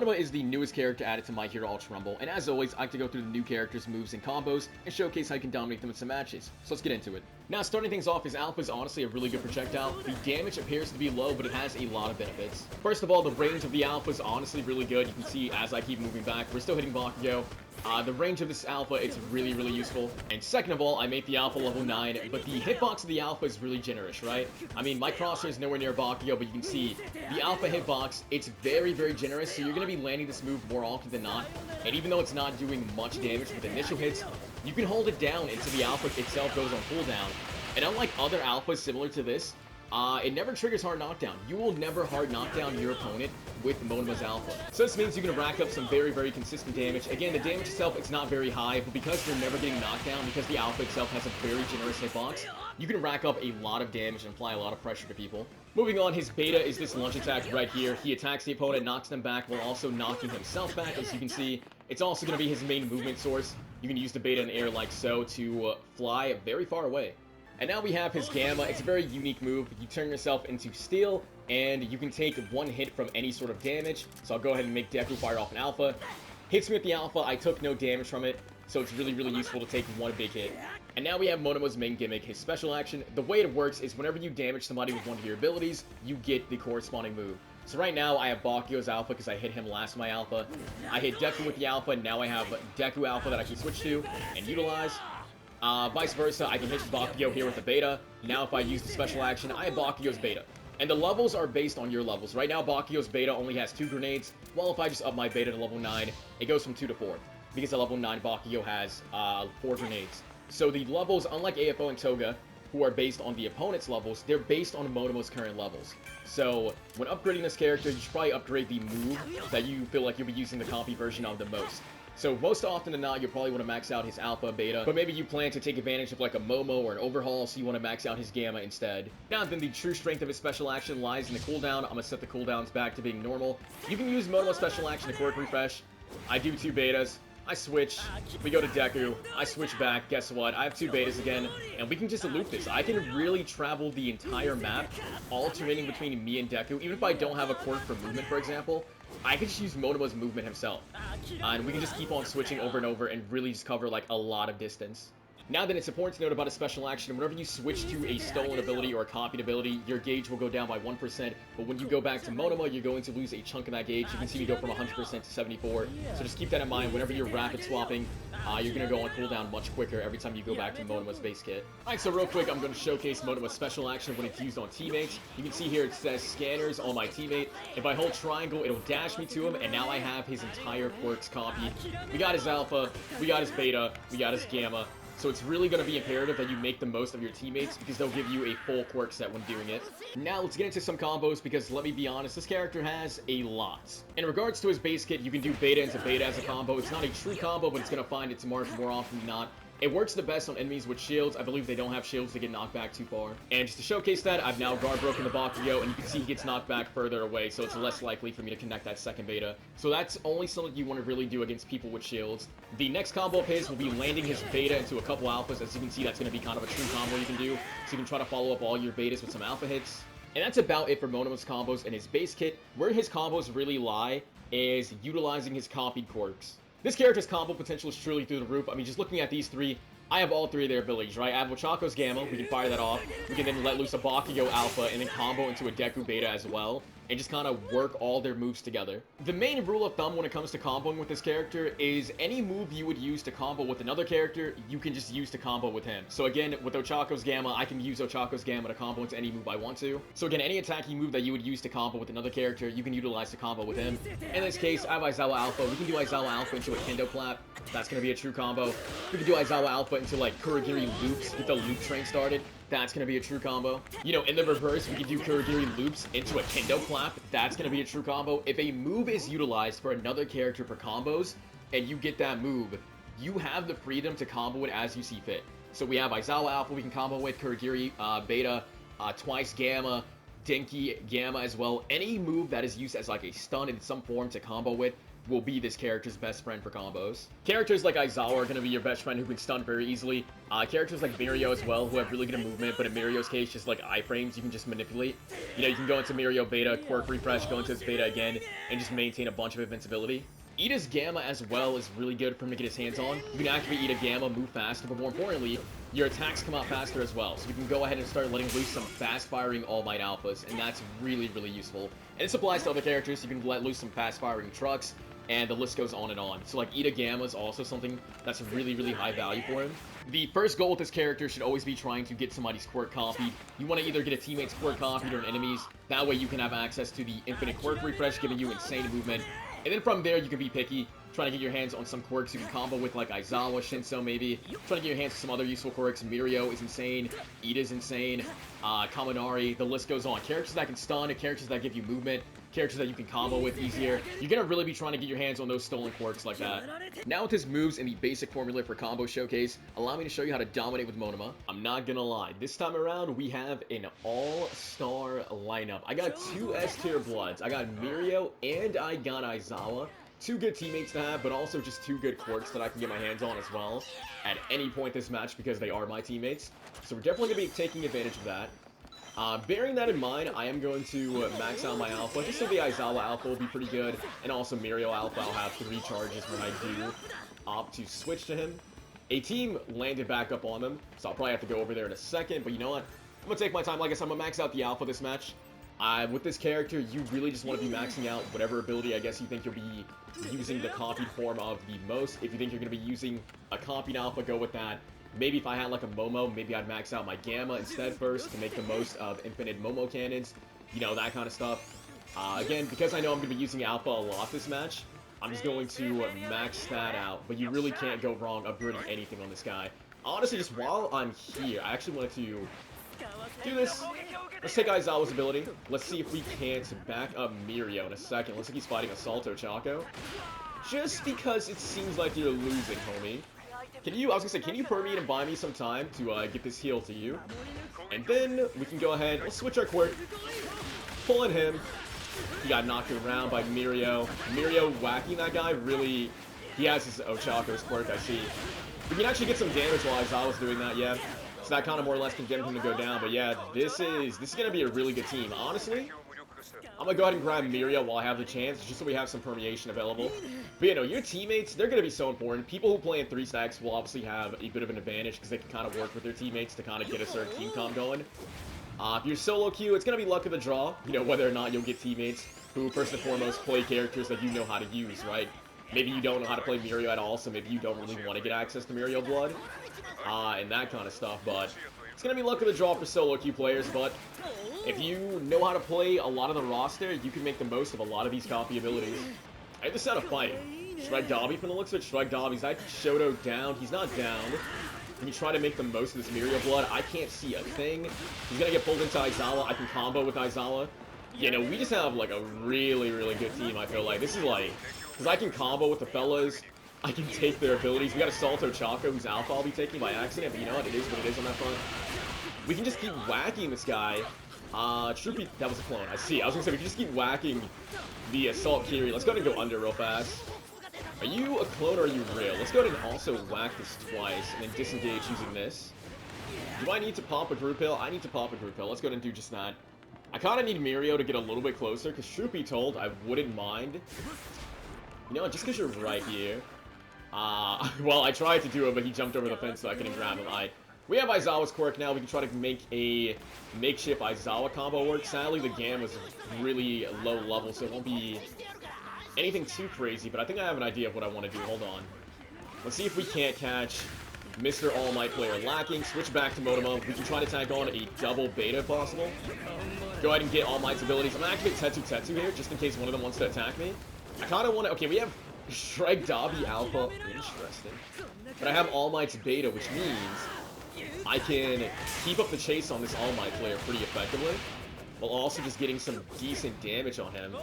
Monoma is the newest character added to My Hero Ultra Rumble, and as always, I like to go through the new characters' moves and combos, and showcase how you can dominate them in some matches. So let's get into it. Now, starting things off, his alpha is honestly a really good projectile. The damage appears to be low, but it has a lot of benefits. First of all, the range of the alpha is honestly really good. You can see as I keep moving back, we're still hitting Bakugo. The range of this alpha, it's really useful. And second of all, I made the alpha level 9, but the hitbox of the alpha is really generous, right? I mean, my crosshair is nowhere near Bakugo, but you can see the alpha hitbox, it's very generous, so you're going to be landing this move more often than not. And even though it's not doing much damage with initial hits, you can hold it down until the alpha itself goes on cooldown. And unlike other alphas similar to this, it never triggers hard knockdown. You will never hard knockdown your opponent with Monoma's alpha. So this means you can rack up some very consistent damage. Again, the damage itself, it's not very high, but because you're never getting knocked down, because the alpha itself has a very generous hitbox, you can rack up a lot of damage and apply a lot of pressure to people. Moving on, his beta is this lunge attack right here. He attacks the opponent, knocks them back, while also knocking himself back. As you can see, it's also going to be his main movement source. You can use the beta in the air like so to fly very far away. And now we have his Gamma. It's a very unique move. You turn yourself into steel, and you can take one hit from any sort of damage. So I'll go ahead and make Deku fire off an alpha. Hits me with the alpha, I took no damage from it, so it's really useful to take one big hit. And now we have Monoma's main gimmick, his special action. The way it works is whenever you damage somebody with one of your abilities, you get the corresponding move. So right now, I have Bakugo's alpha because I hit him last my alpha. I hit Deku with the alpha, now I have Deku alpha that I can switch to and utilize. Vice versa, I can hit Bakugo here with the beta. Now if I use the special action, I have Bakugo's beta. And the levels are based on your levels. Right now, Bakugo's beta only has 2 grenades, while if I just up my beta to level 9, it goes from 2 to 4. Because at level 9, Bakugo has 4 grenades. So the levels, unlike AFO and Toga, who are based on the opponent's levels, they're based on Monoma's current levels. So when upgrading this character, you should probably upgrade the move that you feel like you'll be using the compy version of the most. So most often than not, you'll probably want to max out his alpha, beta, but maybe you plan to take advantage of like a Momo or an Overhaul, so you want to max out his gamma instead. Now then, the true strength of his special action lies in the cooldown. I'm going to set the cooldowns back to being normal. You can use Monoma's special action to quirk refresh. I do 2 betas. I switch, we go to Deku, I switch back, guess what, I have 2 betas again, and we can just loop this. I can really travel the entire map, alternating between me and Deku. Even if I don't have a quirk for movement, for example, I can just use Monoma's movement himself. And we can just keep on switching over and over and really just cover like a lot of distance. Now then, it's important to note about a special action. Whenever you switch to a stolen ability or a copied ability, your gauge will go down by 1%, but when you go back to Monoma, you're going to lose a chunk of that gauge. You can see me go from 100% to 74, so just keep that in mind. Whenever you're rapid swapping, you're going to go on cooldown much quicker every time you go back to Monoma's base kit. Alright, so real quick, I'm going to showcase Monoma's special action when it's used on teammates. You can see here it says scanners on my teammate. If I hold triangle, it'll dash me to him, and now I have his entire quirks copied. We got his alpha, we got his beta, we got his gamma. So it's really going to be imperative that you make the most of your teammates because they'll give you a full quirk set when doing it. Now let's get into some combos because let me be honest, this character has a lot. In regards to his base kit, you can do beta into beta as a combo. It's not a true combo, but it's going to find its mark more often than not. It works the best on enemies with shields. I believe they don't have shields to get knocked back too far. And just to showcase that, I've now guard broken the Bakugo, and you can see he gets knocked back further away, so it's less likely for me to connect that second beta. So that's only something you want to really do against people with shields. The next combo of his will be landing his beta into a couple alphas. As you can see, that's going to be kind of a true combo you can do. So you can try to follow up all your betas with some alpha hits. And that's about it for Monoma's combos and his base kit. Where his combos really lie is utilizing his copied quirks. This character's combo potential is truly through the roof. I mean, just looking at these 3, I have all 3 of their abilities, right? I have Ochako's Gamma, we can fire that off. We can then let loose a Bakugo Alpha and then combo into a Deku Beta as well. And just kind of work all their moves together. The main rule of thumb when it comes to comboing with this character is any move you would use to combo with another character, you can just use to combo with him. So again, with Ochako's Gamma, I can use Ochako's Gamma to combo into any move I want to. So again, any attacking move that you would use to combo with another character, you can utilize to combo with him. In this case, I have Aizawa Alpha. We can do Aizawa Alpha into a Kendo Clap. That's going to be a true combo. We can do Aizawa Alpha into like Kurogiri loops, get the loop train started. That's going to be a true combo. You know, in the reverse, we can do Kurogiri loops into a Kendo Clap. That's going to be a true combo. If a move is utilized for another character for combos, and you get that move, you have the freedom to combo it as you see fit. So we have Aizawa Alpha we can combo with, Kurogiri Beta, twice Gamma, Denki, Gamma as well. Any move that is used as like a stun in some form to combo with will be this character's best friend for combos. Characters like Aizawa are going to be your best friend who can stun very easily. Characters like Mirio as well, who have really good movement, but in Mirio's case, just like iframes, you can just manipulate. You know, you can go into Mirio beta, quirk refresh, go into its beta again, and just maintain a bunch of invincibility. Iida's Gamma as well is really good for him to get his hands on. You can activate Iida Gamma, move faster, but more importantly, your attacks come out faster as well. So you can go ahead and start letting loose some fast-firing All Might alphas, and that's really, really useful. And this applies to other characters. You can let loose some fast-firing trucks, and the list goes on and on. So like Iida Gamma is also something that's really, really high value for him. The first goal with this character should always be trying to get somebody's quirk copied. You want to either get a teammate's quirk copied or an enemy's. That way you can have access to the infinite quirk refresh, giving you insane movement. And then from there, you can be picky, trying to get your hands on some quirks you can combo with, like Aizawa, Shinso maybe. Trying to get your hands on some other useful quirks. Mirio is insane. Iida's insane. Kaminari, the list goes on. Characters that can stun, characters that give you movement, characters that you can combo with easier. You're going to really be trying to get your hands on those stolen quirks like that. Now with his moves and the basic formula for Combo Showcase, allow me to show you how to dominate with Monoma. I'm not going to lie, this time around we have an all-star lineup. I got 2 S-tier bloods. I got Mirio and I got Aizawa. 2 good teammates to have, but also just 2 good quirks that I can get my hands on as well at any point this match because they are my teammates. So we're definitely going to be taking advantage of that. Bearing that in mind, I am going to max out my alpha, just so the Aizawa alpha will be pretty good, and also Mirio alpha, I'll have 3 charges when I do opt to switch to him. A team landed back up on them, so I'll probably have to go over there in a second, but you know what? I'm going to take my time. Like I said, I'm going to max out the alpha this match. With this character, you really just want to be maxing out whatever ability I guess you think you'll be using the copied form of the most. If you think you're going to be using a copied alpha, go with that. Maybe if I had like a Momo, maybe I'd max out my Gamma instead first to make the most of infinite Momo cannons. You know, that kind of stuff. Again, because I know I'm going to be using Alpha a lot this match, I'm just going to max that out. But you really can't go wrong upgrading anything on this guy. Honestly, just while I'm here, I actually wanted to do this. Let's take Aizawa's ability. Let's see if we can't back up Mirio in a second. Looks like he's fighting a Salto Choco. Just because it seems like you're losing, homie. Can you, I was gonna say, can you permeate and buy me some time to get this heal to you? And then we can go ahead, we'll switch our quirk, pulling him. He got knocked around by Mirio. Mirio whacking that guy, really, he has his Ochako's quirk, I see. We can actually get some damage while Aizawa's doing that, yeah. So that kind of more or less can get him to go down, but yeah, this is gonna be a really good team. Honestly, I'm gonna go ahead and grab Mirio while I have the chance, just so we have some permeation available. But you know, your teammates, they're gonna be so important. People who play in 3 stacks will obviously have a bit of an advantage because they can kind of work with their teammates to kind of get a certain team comp going. If you're solo queue, it's gonna be luck of the draw, you know, whether or not you'll get teammates who first and foremost play characters that you know how to use, right? Maybe you don't know how to play Mirio at all, so maybe you don't really want to get access to Mirio Blood, and that kind of stuff, but it's gonna be luck of the draw for solo queue players. But if you know how to play a lot of the roster, you can make the most of a lot of these copy abilities. I just had a fight. Strike Dabi from the looks of it. Strike Dabi's that Shoto down. He's not down. Can you try to make the most of this Mirio Blood? I can't see a thing. He's gonna get pulled into Aizawa. I can combo with Aizawa. You know, we just have like a really, really good team, I feel like. This is like, because I can combo with the fellas. I can take their abilities. We got a Salto Choco whose alpha I'll be taking by accident, but you know what? It is what it is on that front. We can just keep whacking this guy. Troopy, that was a clone. I see. I was gonna say, we can just keep whacking the Assault Kiri. Let's go ahead and go under real fast. Are you a clone or are you real? Let's go ahead and also whack this twice and then disengage using this. Do I need to pop a group hill? I need to pop a group hill. Let's go ahead and do just that. I kind of need Mirio to get a little bit closer because truth be told, I wouldn't mind. You know, just because you're right here. Well, I tried to do it, but he jumped over the fence so I couldn't grab him. We have Aizawa's quirk now. We can try to make a makeshift Aizawa combo work. Sadly, the Gamma's really low level, so it won't be anything too crazy, but I think I have an idea of what I want to do. Hold on. Let's see if we can't catch Mr. All Might player lacking. Switch back to Monoma. We can try to tag on a double beta if possible. Go ahead and get All Might's abilities. I'm going to activate Tetsu here, just in case one of them wants to attack me. I kind of want to... Okay, we have Strike Dabi Alpha. Interesting. But I have All Might's beta, which means I can keep up the chase on this All Might player pretty effectively, while also just getting some decent damage on him.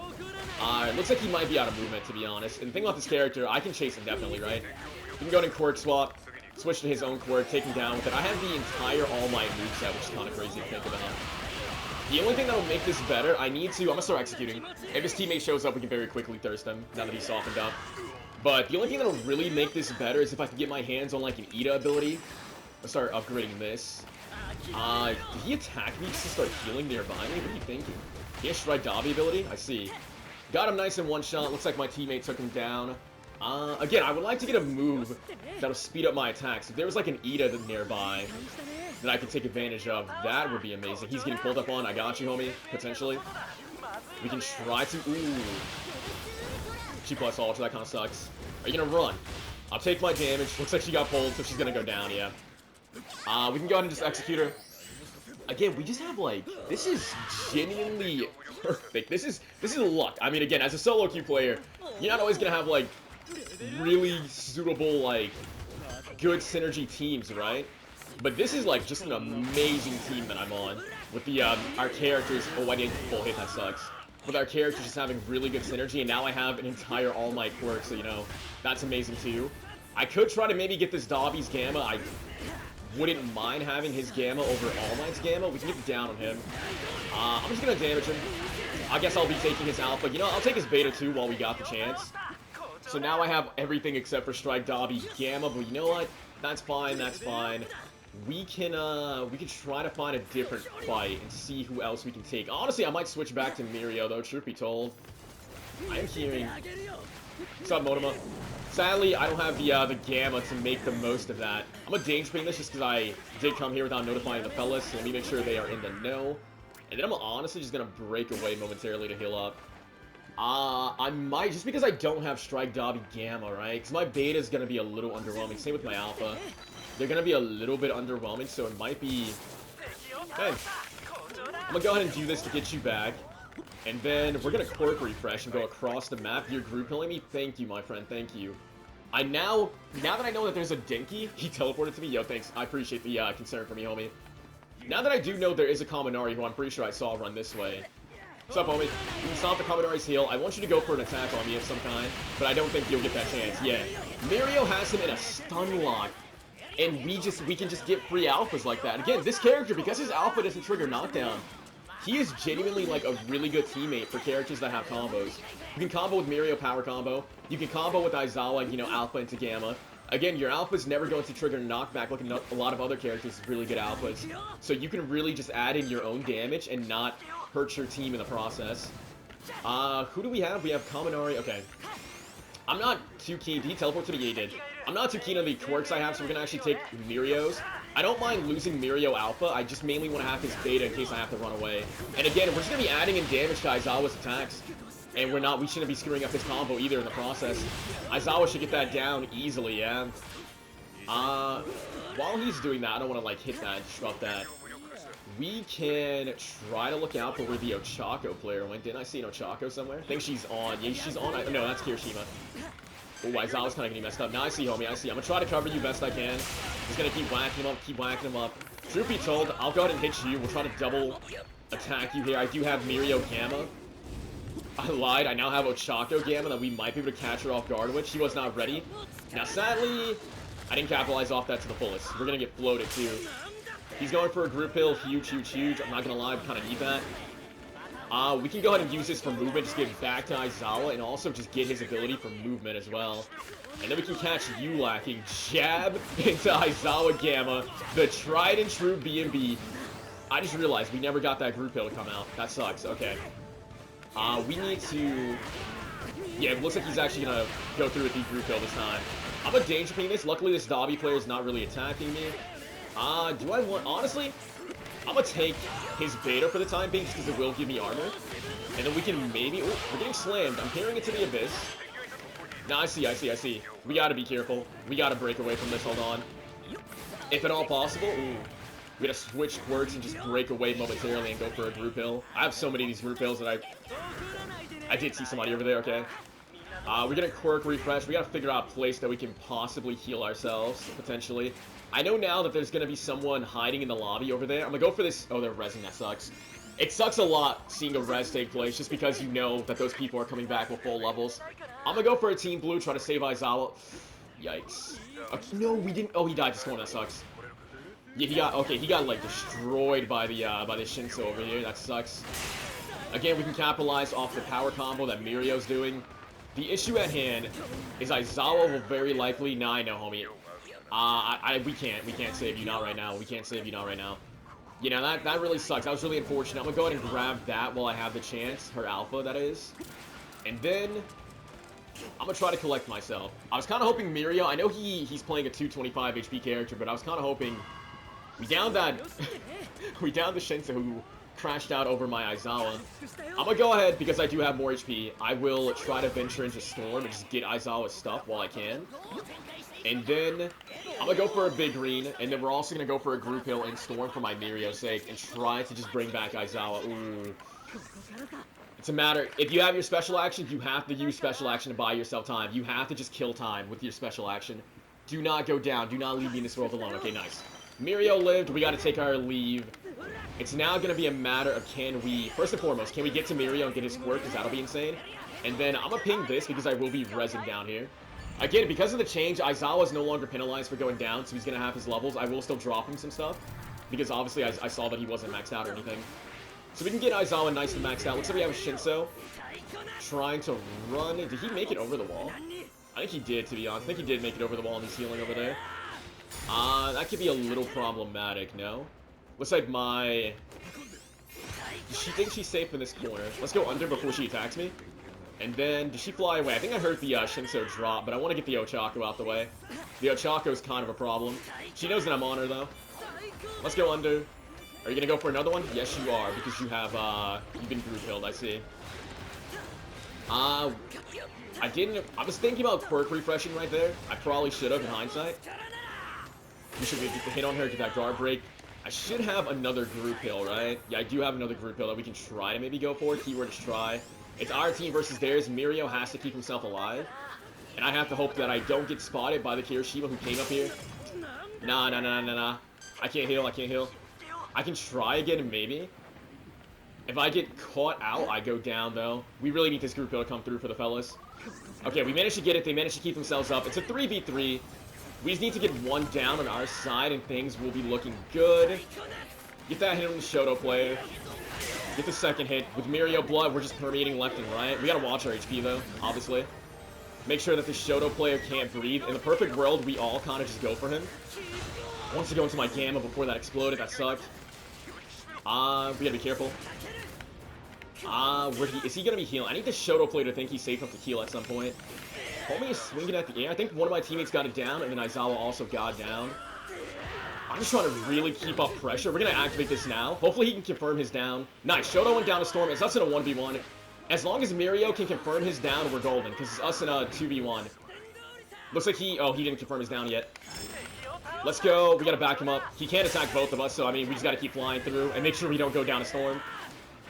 It looks like he might be out of movement, to be honest. And the thing about this character, I can chase him definitely, right? You can go ahead and quirk swap, switch to his own quirk, take him down with it. I have the entire All Might moveset, which is kind of crazy to think about. The only thing that'll make this better, I'm gonna start executing. If his teammate shows up, we can very quickly thirst him, now that he's softened up. But the only thing that'll really make this better is if I can get my hands on, like, an Iida ability. Let's start upgrading this. Did he attack me just to start healing nearby me? What are you thinking? He has Strike Dabi ability? I see. Got him nice in one shot. Looks like my teammate took him down. Again, I would like to get a move that'll speed up my attacks. If there was, like, an Iida nearby that I could take advantage of, that would be amazing. He's getting pulled up on. I got you, homie. Potentially. We can try to... Ooh. She plus ultra. That kind of sucks. Are you gonna run? I'll take my damage. Looks like she got pulled, so she's gonna go down, yeah. We can go ahead and just execute her. Again, we just have, like... This is genuinely perfect. This is luck. I mean, again, as a solo queue player, you're not always gonna have, like, really suitable, like, good synergy teams, right? But this is, like, just an amazing team that I'm on. With the, our characters... Oh, I didn't full hit, that sucks. With our characters just having really good synergy, and now I have an entire All Might quirk, so, you know, that's amazing, too. I could try to maybe get this Dabi's Gamma. I wouldn't mind having his Gamma over All Might's Gamma. We can get down on him. I'm just gonna damage him. I guess I'll be taking his Alpha. You know, I'll take his Beta, too, while we got the chance. So now I have everything except for Strike Dabi Gamma, but you know what? That's fine, that's fine. We can try to find a different fight and see who else we can take. Honestly, I might switch back to Mirio, though, truth be told. I am hearing... What's up, Monoma? Sadly, I don't have the Gamma to make the most of that. I'm gonna danger ping this just because I did come here without notifying the fellas, so let me make sure they are in the know. And then I'm honestly just gonna break away momentarily to heal up. I might, just because I don't have Strike Dabi Gamma, right? Because my Beta is gonna be a little underwhelming. Same with my Alpha. They're gonna be a little bit underwhelming, so it might be... Hey, I'm gonna go ahead and do this to get you back. And then we're gonna quirk refresh and go across the map. You're group killing me? Thank you, my friend, thank you. Now that I know that there's a Denki, he teleported to me. Yo, thanks. I appreciate the concern for me, homie. Now that I do know there is a Kaminari, who I'm pretty sure I saw run this way. What's up, homie? You can stop the Kaminari's heal. I want you to go for an attack on me of some kind, but I don't think you'll get that chance. Yeah. Mirio has him in a stun lock. And we can just get free alphas like that. Again, this character, because his alpha doesn't trigger knockdown, he is genuinely like a really good teammate for characters that have combos. You can combo with Mirio power combo. You can combo with Aizawa, you know, alpha into gamma. Again, your alpha is never going to trigger knockback like a lot of other characters with really good alphas. So you can really just add in your own damage and not hurt your team in the process. Who do we have? We have Kaminari. Okay. I'm not too keen. Did he teleport to the... Yeah, he did. I'm not too keen on the quirks I have, so we're gonna actually take Mirio's. I don't mind losing Mirio Alpha, I just mainly want to have his Beta in case I have to run away. And again, we're just gonna be adding in damage to Aizawa's attacks. And we shouldn't be screwing up his combo either in the process. Aizawa should get that down easily, yeah. While he's doing that, I don't want to, like, hit that, disrupt that. We can try to look out for where the Ochako player went. Didn't I see an Ochako somewhere? I think she's on. Yeah, she's on. No, that's Kirishima. Oh, Aizawa's kind of getting messed up. Now I see, homie. I see. I'm going to try to cover you best I can. Just going to keep whacking him up, keep whacking him up. Truth be told, I'll go ahead and hit you. We'll try to double attack you here. I do have Mirio Gamma. I lied. I now have Ochako Gamma that we might be able to catch her off guard with. She was not ready. Now, sadly, I didn't capitalize off that to the fullest. We're going to get floated, too. He's going for a group hill. Huge, huge, huge. I'm not going to lie. We kind of need that. We can go ahead and use this for movement. Just get back to Aizawa and also just get his ability for movement as well. And then we can catch you lacking. Jab into Aizawa Gamma. The tried and true B&B. I just realized we never got that group hill to come out. That sucks. Okay. We need to... Yeah, it looks like he's actually going to go through with the group hill this time. I'm a danger ping this. Luckily, this Dabi player is not really attacking me. Do I want... Honestly, I'm going to take his Beta for the time being just because it will give me armor. And then we can maybe... Oh, we're getting slammed. I'm carrying it to the abyss. Nah, I see. We got to be careful. We got to break away from this. Hold on. If at all possible... Ooh. We gotta switch quirks and just break away momentarily and go for a group hill. I have so many of these group hills that I did see somebody over there, okay. We're gonna quirk refresh. We gotta figure out a place that we can possibly heal ourselves, potentially. I know now that there's gonna be someone hiding in the lobby over there. I'm gonna go for this. Oh, they're rezzing. That sucks. It sucks a lot seeing a res take place just because you know that those people are coming back with full levels. I'm gonna go for a team blue, try to save Aizawa. Yikes. Okay, no, we didn't. Oh, he died to spawn. That sucks. Yeah, he got like destroyed by the Shinso over here. That sucks. Again, we can capitalize off the power combo that Mirio's doing. The issue at hand is Aizawa will very likely. Nah, I know, homie. We can't save you, not right now. We can't save you, not right now. You know, that really sucks. That was really unfortunate. I'm gonna go ahead and grab that while I have the chance. Her alpha, that is. And then I'm gonna try to collect myself. I was kind of hoping Mirio. I know he's playing a 225 HP character, but I was kind of hoping we downed that. We downed the Shinso who crashed out over my Aizawa. I'm gonna go ahead because I do have more HP. I will try to venture into Storm and just get Aizawa's stuff while I can. And then I'm gonna go for a big green, and then we're also gonna go for a group hill in Storm for my Mirio's sake and try to just bring back Aizawa. Ooh. It's a matter, if you have your special action, you have to use special action to buy yourself time. You have to just kill time with your special action. Do not go down. Do not leave me in this world alone. Okay, nice. Mirio lived. We gotta take our leave. It's now gonna be a matter of first and foremost, can we get to Mirio and get his quirk, because that'll be insane. And then I'm gonna ping this because I will be resin down here. Again, because of the change, Aizawa is no longer penalized for going down, so he's gonna have his levels. I will still drop him some stuff, because obviously I saw that he wasn't maxed out or anything. So we can get Aizawa nice and maxed out. Looks like we have a Shinso trying to run. Did he make it over the wall? I think he did, to be honest. I think he did make it over the wall and he's healing over there. That could be a little problematic, no? Looks like she thinks she's safe in this corner. Let's go under before she attacks me. And then, does she fly away? I think I heard the Shinso drop, but I want to get the Ochako out the way. The Ochako is kind of a problem. She knows that I'm on her, though. Let's go under. Are you gonna go for another one? Yes, you are, because you have, you've been group killed, I see. I was thinking about quirk refreshing right there. I probably should have in hindsight. We should get the hit on her, get that guard break. I should have another group hill, right? Yeah, I do have another group hill that we can try to maybe go for. Keyword is try. It's our team versus theirs. Mirio has to keep himself alive. And I have to hope that I don't get spotted by the Kirishima who came up here. Nah. I can't heal, I can't heal. I can try again, maybe. If I get caught out, I go down, though. We really need this group hill to come through for the fellas. Okay, we managed to get it. They managed to keep themselves up. It's a 3v3. We just need to get one down on our side, and things will be looking good. Get that hit on the Shoto player. Get the second hit. With Mirio blood, we're just permeating left and right. We gotta watch our HP, though, obviously. Make sure that the Shoto player can't breathe. In the perfect world, we all kind of just go for him. I wanted to go into my Gamma before that exploded. That sucked. We gotta be careful. Is he gonna be healing? I need the Shoto player to think he's safe enough to heal at some point. Homie is swinging at the air. I think one of my teammates got it down, and then Aizawa also got down. I'm just trying to really keep up pressure. We're gonna activate this now. Hopefully he can confirm his down. Nice. Shoto went down to Storm. It's us in a 1v1. As long as Mirio can confirm his down, we're golden, because it's us in a 2v1. Looks like he didn't confirm his down yet. Let's go. We gotta back him up. He can't attack both of us, so I mean, we just gotta keep flying through and make sure we don't go down to Storm.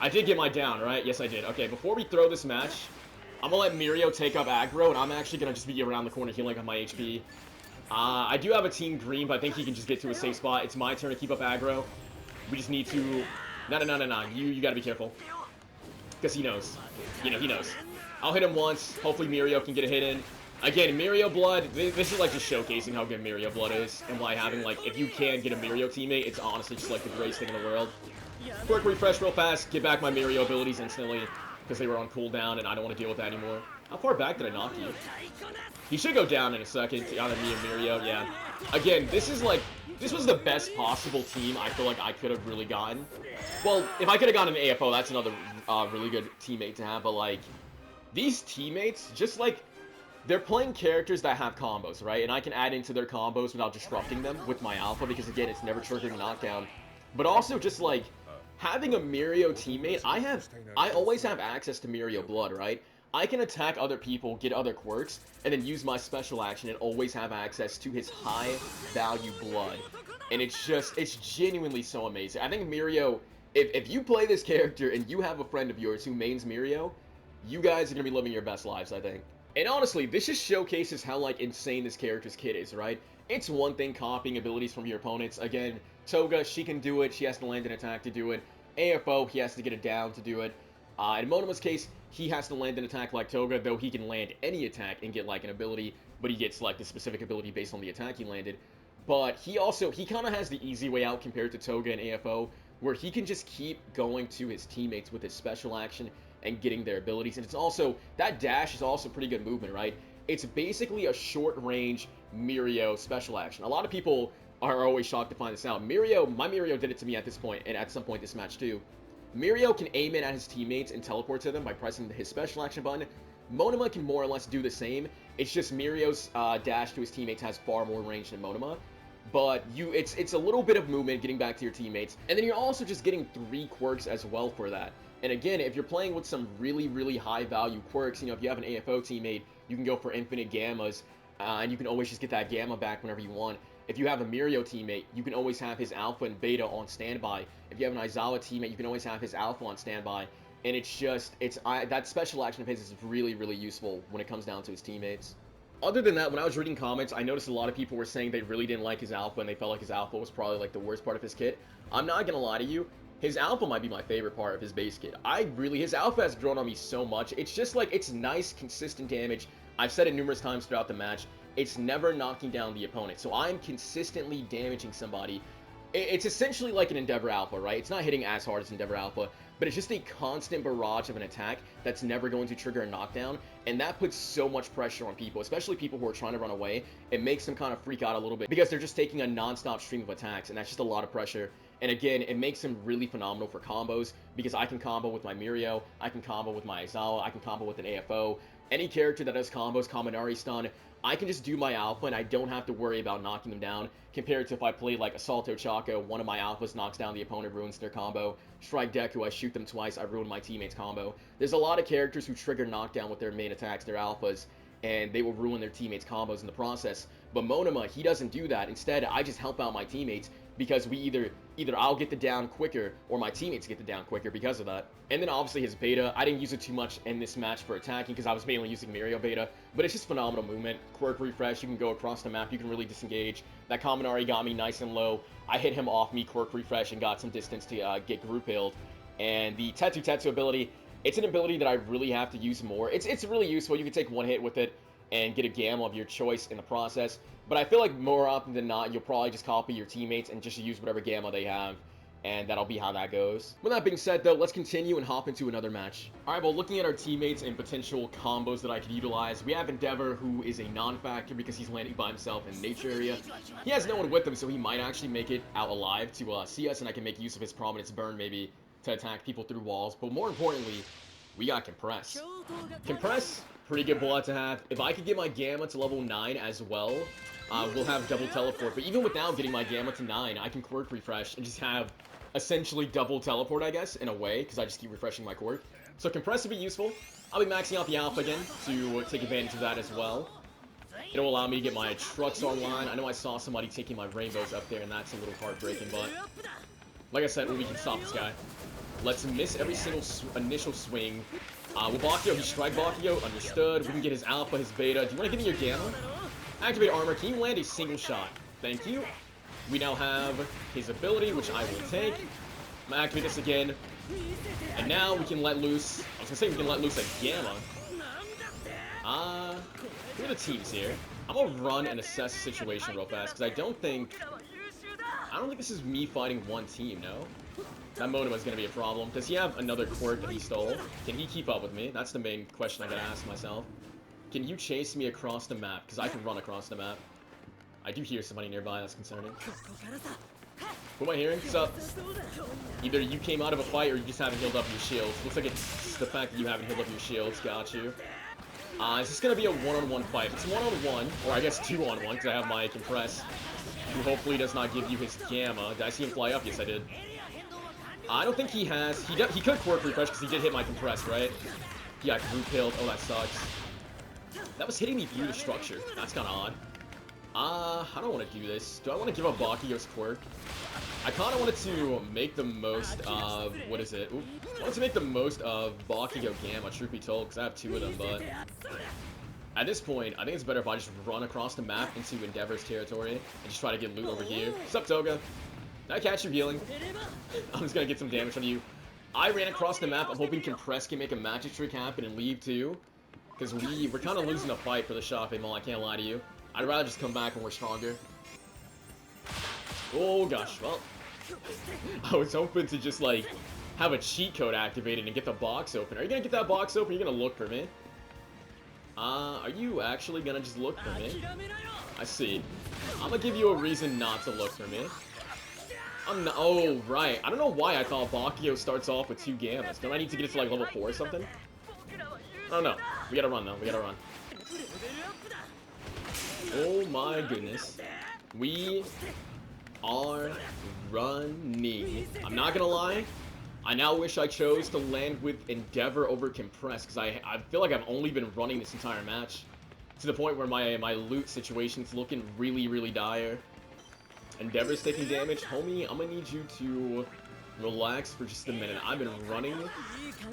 I did get my down, right? Yes, I did. Okay, before we throw this match, I'm gonna let Mirio take up aggro, and I'm actually gonna just be around the corner healing on my HP. I do have a team green, but I think he can just get to a safe spot. It's my turn to keep up aggro. We just need to... No. You gotta be careful. Because he knows. You know, he knows. I'll hit him once. Hopefully Mirio can get a hit in. Again, Mirio Blood, this is like just showcasing how good Mirio Blood is. And why having, like, if you can get a Mirio teammate, it's honestly just like the greatest thing in the world. Quick refresh real fast. Get back my Mirio abilities instantly. Because they were on cooldown and I don't want to deal with that anymore. How far back did I knock you? He should go down in a second. Either me and Mirio, yeah. Again, this was the best possible team I feel like I could have really gotten. Well, if I could have gotten an AFO, that's another really good teammate to have. But, like, these teammates, just, like, they're playing characters that have combos, right? And I can add into their combos without disrupting them with my alpha. Because, again, it's never triggering knockdown. But also just, like, having a Mirio teammate, I always have access to Mirio Blood, right? I can attack other people, get other quirks, and then use my special action and always have access to his high-value blood. And it's genuinely so amazing. I think Mirio, if you play this character and you have a friend of yours who mains Mirio, you guys are going to be living your best lives, I think. And honestly, this just showcases how, like, insane this character's kit is, right? It's one thing copying abilities from your opponents. Again, Toga, she can do it. She has to land an attack to do it. AFO, he has to get it down to do it. In Monoma's case, he has to land an attack like Toga, though he can land any attack and get, like, an ability, but he gets, like, the specific ability based on the attack he landed. but he kind of has the easy way out compared to Toga and AFO, where he can just keep going to his teammates with his special action and getting their abilities. And it's also, that dash is also pretty good movement, right? It's basically a short-range Mirio special action. A lot of people are always shocked to find this out. My Mirio did it to me at this point, and at some point this match too. Mirio can aim in at his teammates and teleport to them by pressing his special action button. Monoma can more or less do the same. It's just Mirio's dash to his teammates has far more range than Monoma. But it's a little bit of movement getting back to your teammates. And then you're also just getting 3 quirks as well for that. And again, if you're playing with some really, really high value quirks, you know, if you have an AFO teammate, you can go for infinite gammas, and you can always just get that gamma back whenever you want. If you have a Mirio teammate, you can always have his alpha and beta on standby. If you have an Aizawa teammate, you can always have his alpha on standby. And it's just, that special action of his is really, really useful when it comes down to his teammates. Other than that, when I was reading comments, I noticed a lot of people were saying they really didn't like his alpha, and they felt like his alpha was probably like the worst part of his kit. I'm not gonna lie to you, his alpha might be my favorite part of his base kit. His alpha has grown on me so much. It's just like, it's nice, consistent damage. I've said it numerous times throughout the match. It's never knocking down the opponent. So I'm consistently damaging somebody. It's essentially like an Endeavor Alpha, right? It's not hitting as hard as Endeavor Alpha, but it's just a constant barrage of an attack that's never going to trigger a knockdown, and that puts so much pressure on people, especially people who are trying to run away. It makes them kind of freak out a little bit because they're just taking a non-stop stream of attacks, and that's just a lot of pressure. And again, it makes him really phenomenal for combos because I can combo with my Mirio, I can combo with my Aizawa, I can combo with an AFO. Any character that does combos, Kaminari stun, I can just do my alpha and I don't have to worry about knocking them down, compared to if I play like Assaulto Chaco, one of my alphas knocks down the opponent, ruins their combo. Strike Deku, I shoot them twice, I ruin my teammate's combo. There's a lot of characters who trigger knockdown with their main attacks, their alphas, and they will ruin their teammates' combos in the process. But Monoma, he doesn't do that. Instead, I just help out my teammates because we either I'll get the down quicker or my teammates get the down quicker because of that. And then obviously his beta, I didn't use it too much in this match for attacking because I was mainly using Mirio beta, but it's just phenomenal movement. Quirk refresh, you can go across the map, you can really disengage. That Kaminari got me nice and low. I hit him off me, Quirk refresh, and got some distance to get group healed. And the Tetsu ability, it's an ability that I really have to use more. It's really useful. You can take one hit with it and get a gamma of your choice in the process. But I feel like more often than not, you'll probably just copy your teammates and just use whatever gamma they have. And that'll be how that goes. With that being said, though, let's continue and hop into another match. Alright, well, looking at our teammates and potential combos that I could utilize, we have Endeavor, who is a non-factor because he's landing by himself in nature area. He has no one with him, so he might actually make it out alive to see us, and I can make use of his Prominence Burn, maybe, to attack people through walls. But more importantly, we got Compress. Compress, pretty good blood to have. If I could get my Gamma to level 9 as well, we'll have double teleport. But even without getting my Gamma to 9, I can Quirk refresh and just have essentially double teleport, I guess, in a way, because I just keep refreshing my Quirk. So Compress will be useful. I'll be maxing out the Alpha again to take advantage of that as well. It'll allow me to get my trucks online. I know I saw somebody taking my rainbows up there, and that's a little heartbreaking, but like I said, we can stop this guy. Let's miss every single initial swing. With Bakugo, he strike Bakugo, understood. We can get his Alpha, his Beta. Do you want to give me your Gamma? Activate armor. Can you land a single shot? Thank you. We now have his ability, which I will take. I'm gonna activate this again. And now we can let loose. I was gonna say we can let loose a Gamma. Who are the teams here? I'm gonna run and assess the situation real fast, because I don't think this is me fighting one team, no? That Monoma is gonna be a problem. Does he have another quirk that he stole? Can he keep up with me? That's the main question I gotta ask myself. Can you chase me across the map? Because I can run across the map. I do hear somebody nearby, that's concerning. Who am I hearing? What's up? Either you came out of a fight or you just haven't healed up your shields. Looks like it's the fact that you haven't healed up your shields. Got you. Is this going to be a one-on-one fight? If it's one-on-one, or I guess two-on-one, because I have my Compress, who hopefully does not give you his Gamma. Did I see him fly up? Yes, I did. I don't think he has... He could Quirk refresh because he did hit my Compress, right? He got group killed. Oh, that sucks. That was hitting me through the structure. That's kind of odd. I don't want to do this. Do I want to give up Bakugo's Quirk? I kind of wanted to make the most of... What is it? Oop. I wanted to make the most of Bakugo Gamma, truth be told, because I have two of them, but... At this point, I think it's better if I just run across the map into Endeavor's territory and just try to get loot over here. What's up, Toga? Did I catch you healing? I'm just gonna get some damage on you. I ran across the map. I'm hoping Compress can make a magic trick happen and leave too. Because we're kind of losing the fight for the shopping mall, I can't lie to you. I'd rather just come back when we're stronger. Oh gosh, well, I was hoping to just like have a cheat code activated and get the box open. Are you gonna get that box open? Are you gonna look for me? Are you actually gonna just look for me? I see. I'm gonna give you a reason not to look for me. I'm not. Oh, right. I don't know why I thought Bakugo starts off with 2 gammas. Don't I need to get it to like level 4 or something? I don't know. We gotta run though. We gotta run. Oh my goodness. We are running. I'm not gonna lie. I now wish I chose to land with Endeavor over Compress, because I feel like I've only been running this entire match. To the point where my loot situation's looking really, really dire. Endeavor's taking damage. Homie, I'm gonna need you to relax for just a minute. I've been running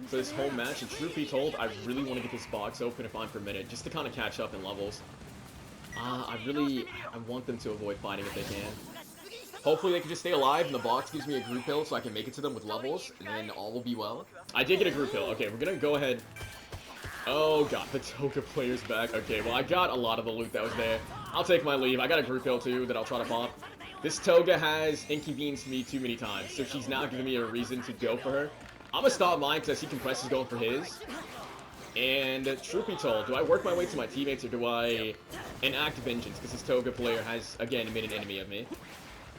for this whole match, and truth be told, I really want to get this box open if I'm permitted, just to kind of catch up in levels. I want them to avoid fighting if they can. Hopefully they can just stay alive, and the box gives me a group hill so I can make it to them with levels, and then all will be well. I did get a group hill. Okay, we're gonna go ahead. Oh god, the Toga player's back. Okay, well I got a lot of the loot that was there. I'll take my leave. I got a group hill too that I'll try to pop. This Toga has inconvenienced me too many times, so she's now giving me a reason to go for her. I'm gonna stop mine because I see Compress is going for his. And truth be told, do I work my way to my teammates or do I enact vengeance? Because this Toga player has, again, made an enemy of me.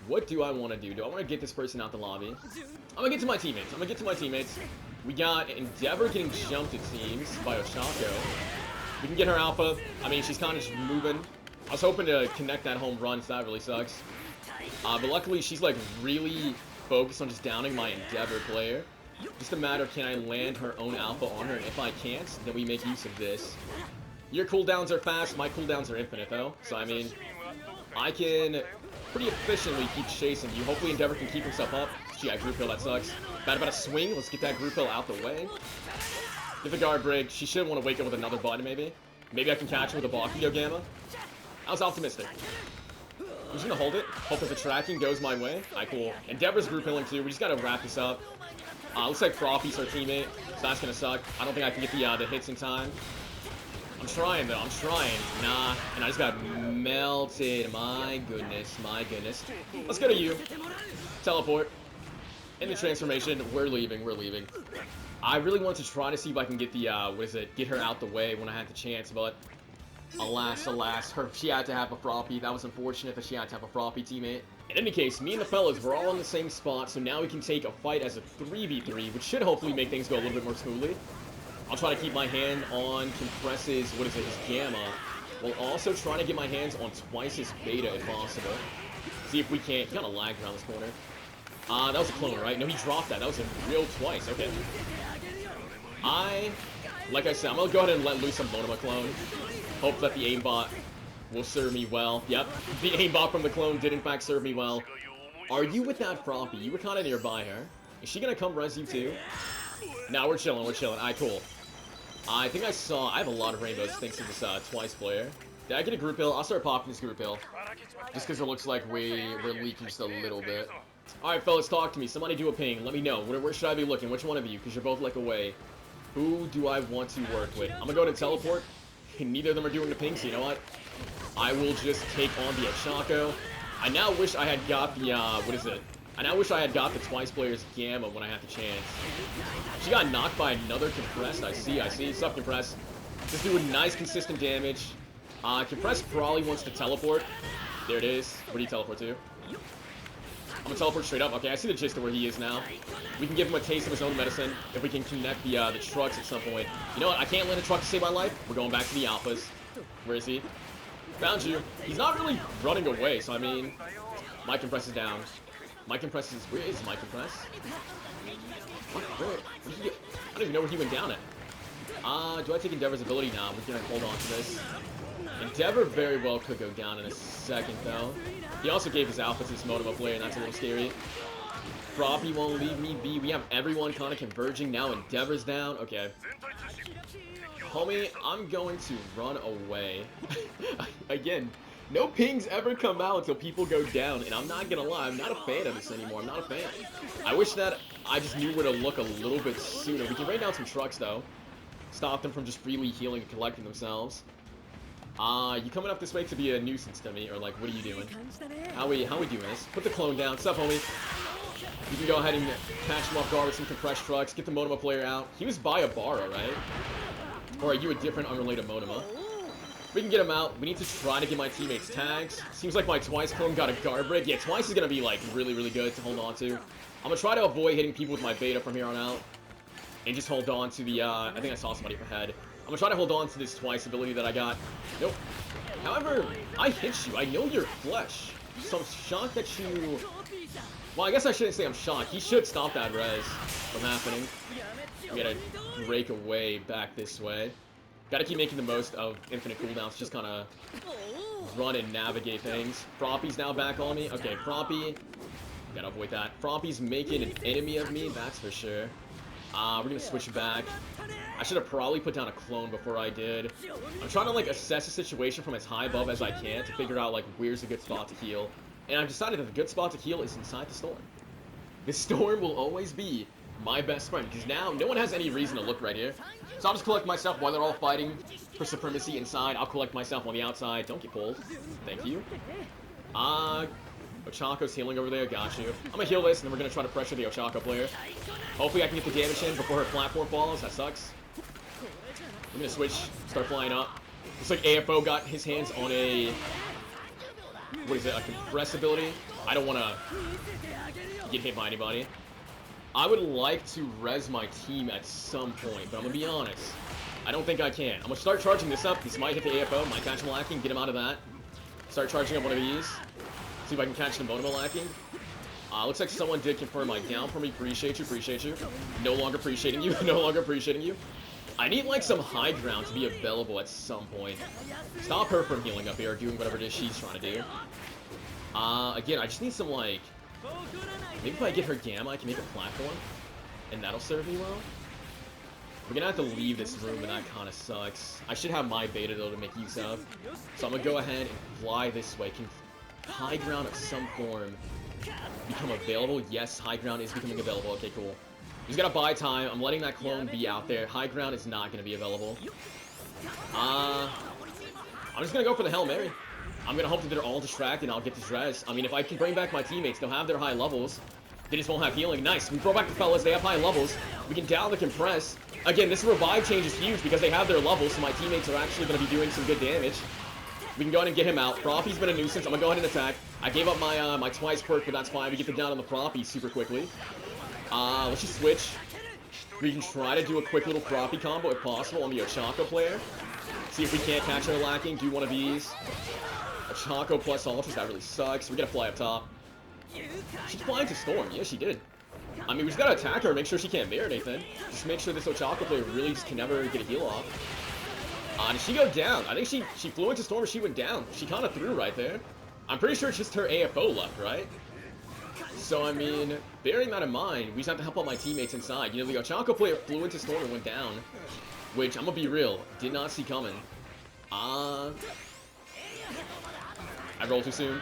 What do I want to do? Do I want to get this person out the lobby? I'm gonna get to my teammates. We got Endeavor getting jumped, it seems, by Oshako. We can get her alpha. I mean, she's kind of just moving. I was hoping to connect that home run, so that really sucks. But luckily, she's like really focused on just downing my Endeavor player. Just a matter of can I land her own alpha on her, and if I can't, then we make use of this. Your cooldowns are fast, my cooldowns are infinite though. So I mean, I can pretty efficiently keep chasing you. Hopefully Endeavor can keep himself up. Gee, I group hill, that sucks. Bad about a swing, let's get that group hill out the way. Get the guard break. She should want to wake up with another button maybe. Maybe I can catch her with a Bakugo Gamma. I was optimistic. I'm just gonna hold it. Hope that the tracking goes my way. Alright, cool. Endeavor's group hilling too. We just gotta wrap this up. Looks like Froppy's our teammate, so that's gonna suck. I don't think I can get the hits in time. I'm trying though, I'm trying. Nah, and I just got melted. My goodness, my goodness. Let's go to you. Teleport. In the transformation, we're leaving. I really want to try to see if I can get the, get her out the way when I had the chance, but alas, she had to have a Froppy. That was unfortunate that she had to have a Froppy teammate. In any case, me and the fellas, we're all in the same spot, so now we can take a fight as a 3v3, which should hopefully make things go a little bit more smoothly. I'll try to keep my hand on Compress's, his Gamma, while also trying to get my hands on twice his Beta if possible. See if we can't. He kind of lagged around this corner. That was a clone, right? No, he dropped that. That was a real twice. Okay. Like I said, I'm gonna go ahead and let loose some Monoma clone. Hope that the aimbot will serve me well. Yep, the aimbot from the clone did in fact serve me well. Are you with that Froppy? You were kind of nearby her. Is she gonna come res you too? No, we're chilling. Alright, cool. I think I have a lot of rainbows thanks to this twice player. Did I get a group hill? I'll start popping this group hill. Just because it looks like we're leaking just a little bit. Alright, fellas, talk to me. Somebody do a ping. Let me know. Where should I be looking? Which one of you? Because you're both like away. Who do I want to work with? I'm gonna go to teleport. Neither of them are doing the ping, so you know what? I will just take on the Oshako. I now wish I had got the, I now wish I had got the twice player's Gamma when I had the chance. She got knocked by another Compressed. I see. Sup, Compressed. Just doing nice, consistent damage. Compressed probably wants to teleport. There it is. Where do you teleport to? I'm gonna teleport straight up. Okay, I see the gist of where he is now. We can give him a taste of his own medicine if we can connect the trucks at some point. You know what? I can't land a truck to save my life. We're going back to the alphas. Where is he? Found you. He's not really running away, so I mean, my Compress is down. My Compress is... Where is my Compress? Where did he get? I don't even know where he went down at. Do I take Endeavor's ability now? We're gonna hold on to this. Endeavor very well could go down in a second, though. He also gave his alpha to this Monoma player, and that's a little scary. Froppy won't leave me be. We have everyone kind of converging now. Endeavor's down. Okay. Homie, I'm going to run away. Again, no pings ever come out until people go down, and I'm not gonna lie, I'm not a fan of this anymore. I'm not a fan. I wish that I just knew where to look a little bit sooner. We can rain down some trucks, though. Stop them from just freely healing and collecting themselves. You coming up this way to be a nuisance to me, or like, what are you doing? How we doing this? Put the clone down. What's up, homie? You can go ahead and catch him off guard with some compressed trucks. Get the Monoma player out. He was by a Bara, right? Or are you a different, unrelated Monoma? We can get him out. We need to try to get my teammates tags. Seems like my Twice clone got a guard break. Yeah, Twice is gonna be like really, really good to hold on to. I'm gonna try to avoid hitting people with my beta from here on out. And just hold on to the, I think I saw somebody up ahead. I'm gonna try to hold on to this Twice ability that I got. Nope. However, I hit you. I know you're flesh. So I'm shocked that you... Well, I guess I shouldn't say I'm shocked. He should stop that res from happening. We gotta break away back this way. Gotta keep making the most of infinite cooldowns. Just kind of run and navigate things. Froppy's now back on me. Okay, Froppy. Gotta avoid that. Froppy's making an enemy of me, that's for sure. We're gonna switch back. I should have probably put down a clone before I did. I'm trying to like assess the situation from as high above as I can to figure out like where's a good spot to heal. And I've decided that the good spot to heal is inside the storm. The storm will always be my best friend, because now no one has any reason to look right here. So I'll just collect myself while they're all fighting for supremacy inside. I'll collect myself on the outside. Don't get pulled. Thank you. Ochako's healing over there. Got you. I'm gonna heal this, and then we're gonna try to pressure the Ochako player. Hopefully I can get the damage in before her platform falls. That sucks. I'm gonna switch, start flying up. Looks like AFO got his hands on a... What is it? A compress ability? I don't want to get hit by anybody. I would like to res my team at some point, but I'm gonna be honest. I don't think I can. I'm gonna start charging this up. This might hit the AFO, might catch him lacking, get him out of that. Start charging up one of these. See if I can catch the Monoma lacking. Looks like someone did confirm my down for me. Appreciate you, appreciate you. No longer appreciating you, no longer appreciating you. I need like some high ground to be available at some point. Stop her from healing up here, doing whatever it is she's trying to do. Again, I just need some like... Maybe if I get her Gamma, I can make a platform. And that'll serve me well. We're gonna have to leave this room, and that kind of sucks. I should have my beta though to make use of. So I'm gonna go ahead and fly this way. Can high ground of some form become available? Yes, high ground is becoming available. Okay, cool. He's gotta buy time. I'm letting that clone be out there. High ground is not gonna be available. I'm just gonna go for the Hail Mary. I'm gonna hope that they're all distracted and I'll get this res. I mean, if I can bring back my teammates, they'll have their high levels. They just won't have healing. Nice. We brought back the fellas. They have high levels. We can down the compress. Again, this revive change is huge because they have their levels, so my teammates are actually gonna be doing some good damage. We can go ahead and get him out. Froppy's been a nuisance. I'm gonna go ahead and attack. I gave up my my Twice quirk, but that's fine. We get the down on the Froppy super quickly. Let's just switch. We can try to do a quick little Froppy combo if possible on the Ochako player. See if we can't catch her lacking. Do one of these. Ochako plus Ultras, that really sucks. We gotta fly up top. She's flying to Storm. Yeah, she did. I mean, we just gotta attack her, make sure she can't mirror anything. Just make sure this Ochako player really just can never get a heal off. Did she go down? I think she flew into Storm or she went down. She kind of threw right there. I'm pretty sure it's just her AFO left, right? So, I mean, bearing that in mind, we just have to help out my teammates inside. You know, the Ochako player flew into Storm and went down. Which, I'm gonna be real, did not see coming. I rolled too soon.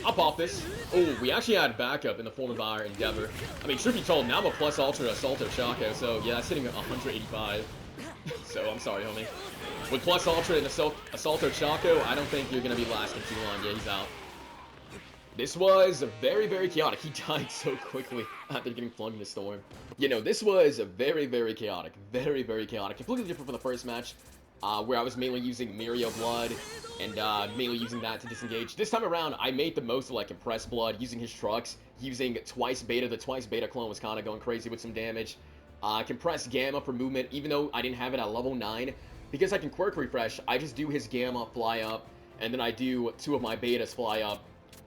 I'll pop this. Oh, we actually had backup in the form of our Endeavor. I mean, truth be told, now I'm a plus Ultra Assault Ochako, so yeah, that's hitting 185. So, I'm sorry, homie. With plus Ultra and Assault Ochako, I don't think you're gonna be lasting too long. Yeah, he's out. This was very, very chaotic. He died so quickly after getting flung in the storm. You know, this was very, very chaotic. Very, very chaotic. Completely different from the first match, where I was mainly using Mirio Blood and mainly using that to disengage. This time around, I made the most of like Compressed Blood, using his trucks, using Twice Beta. The Twice Beta clone was kind of going crazy with some damage. Compressed Gamma for movement, even though I didn't have it at level 9. Because I can Quirk Refresh, I just do his Gamma, fly up, and then I do 2 of my Betas fly up.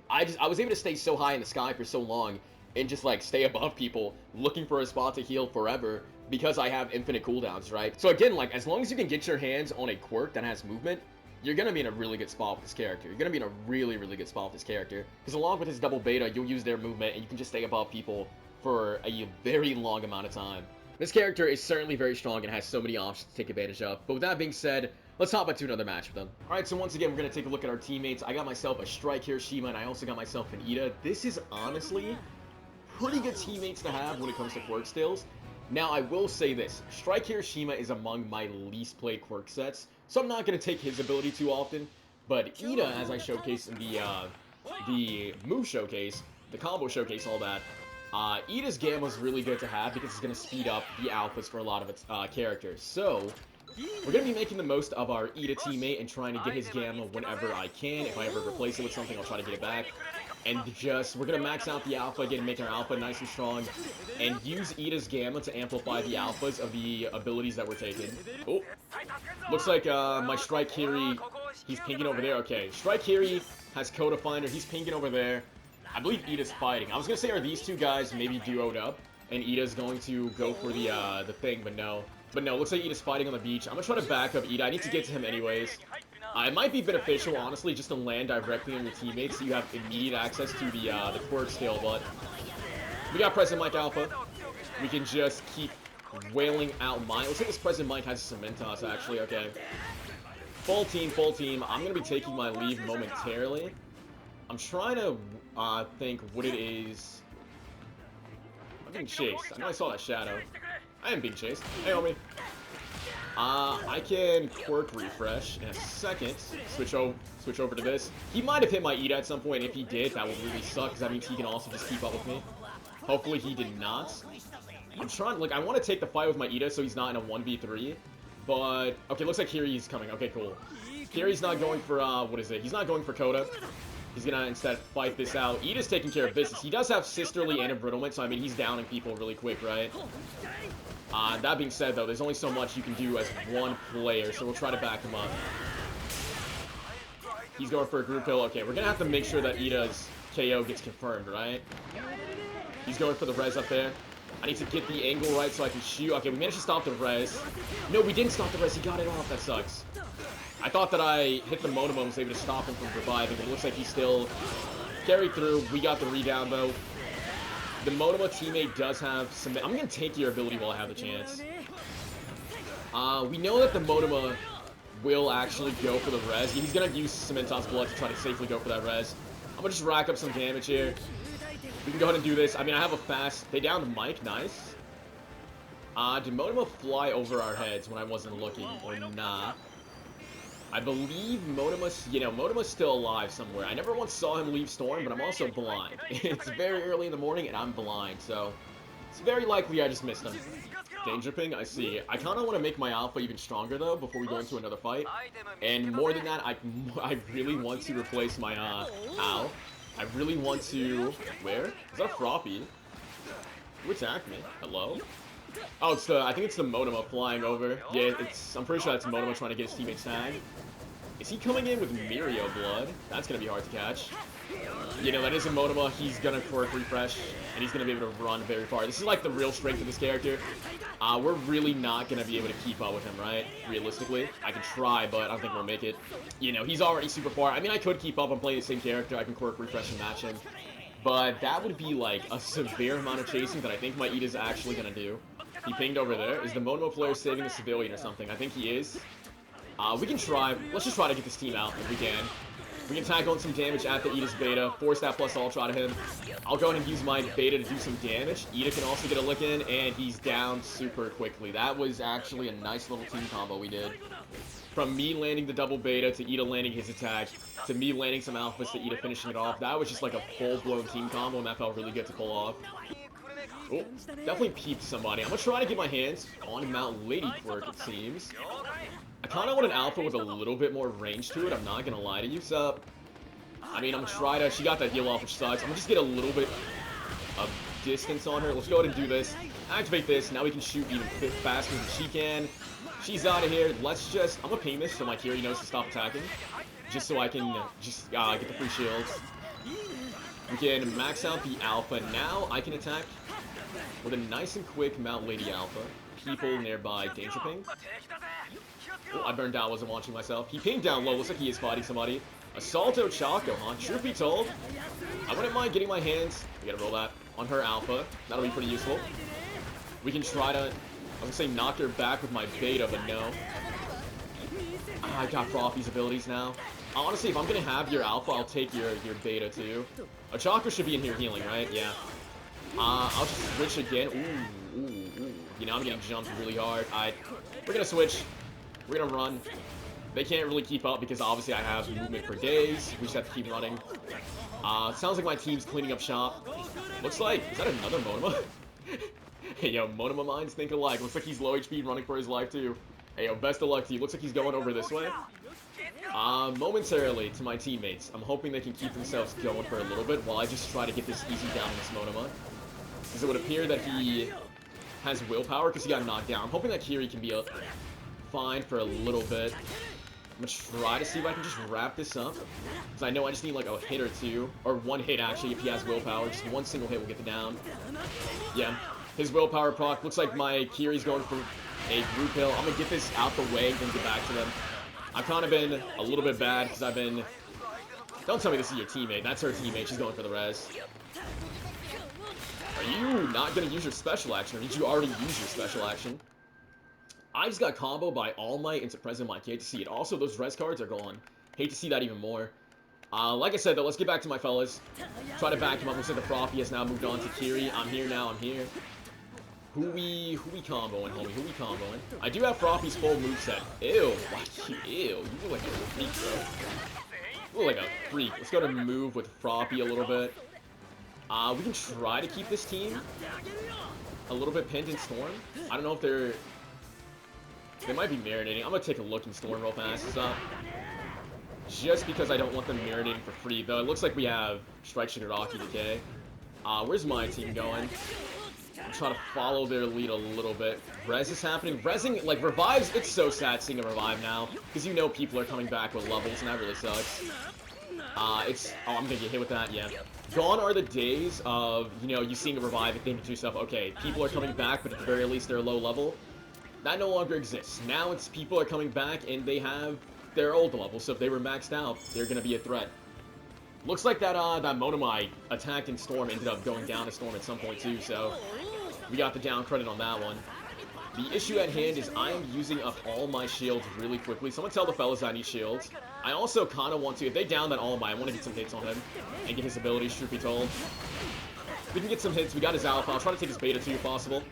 I was able to stay so high in the sky for so long and just like stay above people looking for a spot to heal forever because I have infinite cooldowns, right? So again, like as long as you can get your hands on a quirk that has movement, you're gonna be in a really good spot with this character. You're gonna be in a really, really good spot with this character because along with his double beta, you'll use their movement and you can just stay above people for a very long amount of time. This character is certainly very strong and has so many options to take advantage of. But with that being said, let's hop into another match with them. Alright, so once again, we're going to take a look at our teammates. I got myself a Strike Kirishima, and I also got myself an Iida. This is honestly pretty good teammates to have when it comes to quirk stills. Now, I will say this. Strike Kirishima is among my least played quirk sets. so I'm not going to take his ability too often. But Iida, as I showcased in the move showcase, the combo showcase, all that, Iida's Gamma is really good to have because it's going to speed up the alphas for a lot of its characters. So we're going to be making the most of our Iida teammate and trying to get his Gamma whenever I can. If I ever replace it with something, I'll try to get it back. And we're going to max out the alpha again, make our alpha nice and strong, and use Iida's Gamma to amplify the alphas of the abilities that we're taking. Oh, looks like my Strike Kiri, he's pinging over there. Okay, Strike Kiri has Coda Finder, he's pinging over there. I believe Iida's fighting. I was going to say, are these two guys maybe duoed up, and Iida's going to go for the thing, but no. But no, looks like Iida's fighting on the beach. I'm going to try to back up Iida. I need to get to him anyways. It might be beneficial, honestly, just to land directly on your teammates so you have immediate access to the Quirks skill, but we got Present Mike Alpha. We can just keep wailing out mine. Looks like this Present Mike has Cementos, actually. Okay. Full team, full team. I'm going to be taking my leave momentarily. I'm trying to think what it is. I'm being chased. I know I saw that shadow. I am being chased. Hey, homie. I can Quirk refresh in a second. Switch over to this. He might have hit my Iida at some point. If he did, that would really suck, because that means he can also just keep up with me. Hopefully he did not. I'm trying, like, I want to take the fight with my Iida so he's not in a 1v3. But, okay, looks like Kiri's coming. Okay, cool. Kiri's not going for, what is it? He's not going for Coda. He's gonna instead fight this out. Iida's taking care of business. He does have Sisterly and Embrittlement, so I mean, he's downing people really quick, right? That being said, though, there's only so much you can do as one player, so we'll try to back him up. He's going for a group kill. Okay, we're gonna have to make sure that Iida's KO gets confirmed, right? He's going for the res up there. I need to get the angle right so I can shoot. Okay, we managed to stop the res. No, we didn't stop the res. He got it off. That sucks. I thought that I hit the Monoma and was able to stop him from reviving, but it looks like he still carried through. We got the rebound, though. The Monoma teammate does have some... I'm going to take your ability while I have the chance. We know that the Monoma will actually go for the res. He's going to use Cementos Blood to try to safely go for that res. I'm going to just rack up some damage here. We can go ahead and do this. I mean, I have a fast... They downed Mike. Nice. Did Monoma fly over our heads when I wasn't looking, or nah? I believe Monoma's still alive somewhere. I never once saw him leave Storm, but I'm also blind. It's very early in the morning, and I'm blind, so it's very likely I just missed him. Danger ping, I see. I kind of want to make my alpha even stronger, though, before we go into another fight. And more than that, I really want to replace my Ow. I really want to... Where? Is that Froppy? Who attacked me? Hello? Oh, I think it's the Monoma flying over. Yeah, I'm pretty sure that's Monoma trying to get his teammates tagged. Is he coming in with Mirio blood? That's gonna be hard to catch. You know, that is a Monoma. He's gonna Quirk refresh, and he's gonna be able to run very far. This is like the real strength of this character. We're really not gonna be able to keep up with him, right? Realistically. I can try, but I don't think we'll make it. You know, he's already super far. I mean, I could keep up. I'm playing the same character. I can Quirk refresh and match him. But that would be like a severe amount of chasing that I think my Iida's actually gonna do. He pinged over there. Is the Monoma player saving the civilian or something? I think he is. We can try. Let's just try to get this team out if we can. We can tackle some damage at the Iida's beta. Force that plus ultra out of him. I'll go ahead and use my beta to do some damage. Iida can also get a lick in, and he's down super quickly. That was actually a nice little team combo we did. From me landing the double beta to Iida landing his attack, to me landing some alphas to Iida finishing it off. That was just like a full-blown team combo, and that felt really good to pull off. Oh, definitely peeped somebody. I'm gonna try to get my hands on Mount Lady Quirk, it seems. I kind of want an alpha with a little bit more range to it, I'm not gonna lie to you. So, I mean, I'm gonna try to... She got that heal off, which sucks. I'm gonna just get a little bit of distance on her. Let's go ahead and do this. Activate this. Now we can shoot even faster than she can. She's out of here. Let's just... I'm gonna ping this so my Kiri knows to stop attacking. Just so I can just get the free shields. We can max out the alpha. Now I can attack with a nice and quick Mount Lady Alpha. People nearby. Danger ping. Oh, I burned down. Wasn't watching myself. He pinged down low. Looks like he is fighting somebody. Assaulto Chaco, huh? Truth be told, I wouldn't mind getting my hands... We gotta roll that. On her alpha. That'll be pretty useful. We can try to... I would say knock her back with my beta, but no. I got Froppy's abilities now. Honestly, if I'm gonna have your alpha, I'll take your beta too. A Chakra should be in here healing, right? Yeah. I'll just switch again. Ooh. You know, I'm getting jumped really hard. We're gonna switch. We're gonna run. They can't really keep up because obviously I have movement for days. We just have to keep running. Sounds like my team's cleaning up shop. Looks like, is that another Monoma? Hey, yo, Monoma minds think alike. Looks like he's low HP running for his life, too. Hey, yo, best of luck to you. Looks like he's going over this way. Momentarily to my teammates. I'm hoping they can keep themselves going for a little bit while I just try to get this easy down in this Monoma. Because it would appear that he has willpower because he got knocked down. I'm hoping that Kiri can be fine for a little bit. I'm gonna try to see if I can just wrap this up. Because I know I just need like a hit or two. Or one hit actually if he has willpower. Just one single hit will get the down. Yeah. His willpower proc. Looks like my Kiri's going for a group hill. I'm gonna get this out the way and then get back to them. I've kind of been a little bit bad because I've been... Don't tell me this is your teammate. That's her teammate. She's going for the res. Are you not going to use your special action, or did you already use your special action? I just got comboed by All Might into President Mike. Hate to see it. Also, those res cards are gone. Hate to see that even more. Like I said, though, let's get back to my fellas. Try to back him up. Looks like the Froppy has now moved on to Kiri. I'm here now. I'm here. Who we comboing, homie? Who we comboing? I do have Froppy's full moveset. Ew. Ew. You look like a freak, bro. You look like a freak. Let's go to move with Froppy a little bit. We can try to keep this team a little bit pinned in Storm. I don't know if they're... They might be marinating. I'm gonna take a look in Storm real fast. Just because I don't want them marinating for free. Though it looks like we have Strike Shigaraki Decay. Where's my team going? I'm trying to follow their lead a little bit. Res is happening. Resing, like, revives, it's so sad seeing a revive now. Because you know people are coming back with levels, and that really sucks. Oh, I'm gonna get hit with that, yeah. Gone are the days of, you know, you seeing a revive and thinking to yourself, okay, people are coming back, but at the very least they're low level. That no longer exists. Now it's people are coming back and they have their old level, so if they were maxed out, they're gonna be a threat. Looks like that Monoma I attacked in Storm ended up going down to Storm at some point too, so we got the down credit on that one. The issue at hand is I am using up all my shields really quickly. Someone tell the fellas I need shields. I also kind of want to, if they down that All Might, I want to get some hits on him and get his abilities, truth be told. We can get some hits. We got his alpha. I'll try to take his beta too if possible.